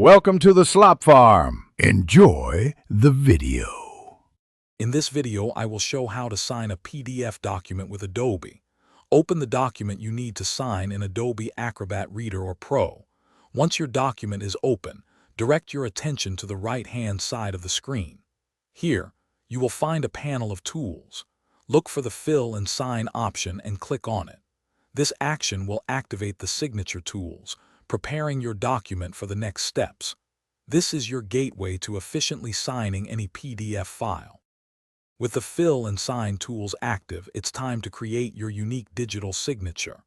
Welcome to the Slop Farm. Enjoy the video. In this video, I will show how to sign a PDF document with Adobe. Open the document you need to sign in Adobe Acrobat Reader or Pro. Once your document is open, direct your attention to the right-hand side of the screen. Here, you will find a panel of tools. Look for the Fill and Sign option and click on it. This action will activate the signature tools, preparing your document for the next steps. This is your gateway to efficiently signing any PDF file. With the Fill and Sign tools active, it's time to create your unique digital signature.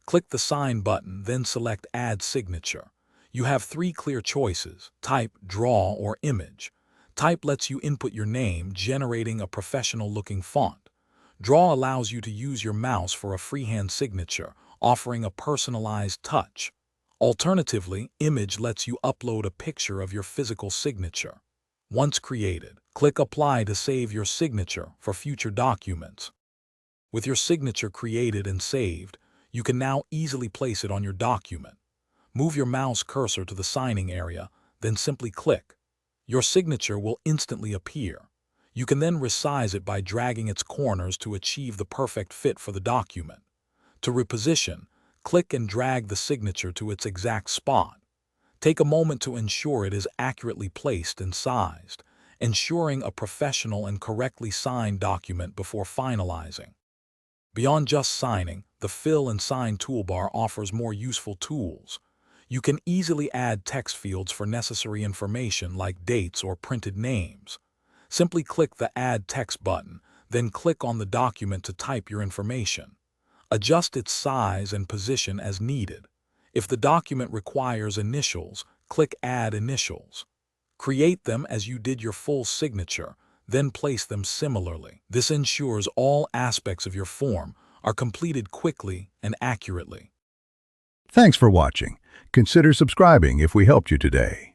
Click the Sign button, then select Add Signature. You have three clear choices: Type, Draw, or Image. Type lets you input your name, generating a professional-looking font. Draw allows you to use your mouse for a freehand signature, offering a personalized touch. Alternatively, Image lets you upload a picture of your physical signature. Once created, click Apply to save your signature for future documents. With your signature created and saved, you can now easily place it on your document. Move your mouse cursor to the signing area, then simply click. Your signature will instantly appear. You can then resize it by dragging its corners to achieve the perfect fit for the document. To reposition, click and drag the signature to its exact spot. Take a moment to ensure it is accurately placed and sized, ensuring a professional and correctly signed document before finalizing. Beyond just signing, the Fill and Sign toolbar offers more useful tools. You can easily add text fields for necessary information like dates or printed names. Simply click the Add Text button, then click on the document to type your information. Adjust its size and position as needed. If the document requires initials, click Add Initials. Create them as you did your full signature, then place them similarly. This ensures all aspects of your form are completed quickly and accurately. Thanks for watching. Consider subscribing if we helped you today.